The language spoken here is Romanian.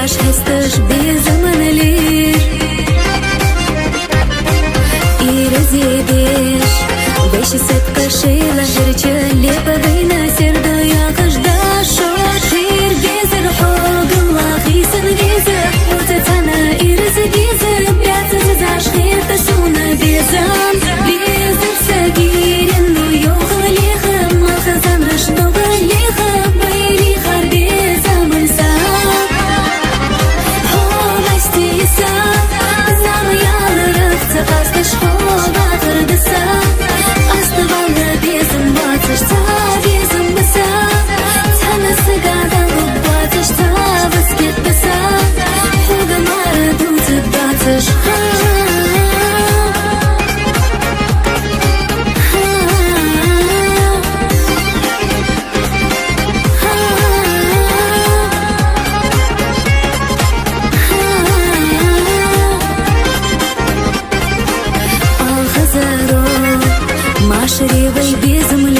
Baş hestăș bezămânălir Irăzideș Veși set cășela Herce lepă văină Serdă ia cășda Șotir geză Hogă la Hisăn geză Uță țană irăză geză Piață zăzaș Hertă sună beză Beză să ghirin Nu eu hălehă Mă hăzan rășnă hălehă Băiri har beză mânsa Asta școala târdăsa Asta vală beză-mi bață-și ța beză-mi băsa Țană să gata lupață-și ța văschet băsa Fugă mară duță dață-și Машеревой безумно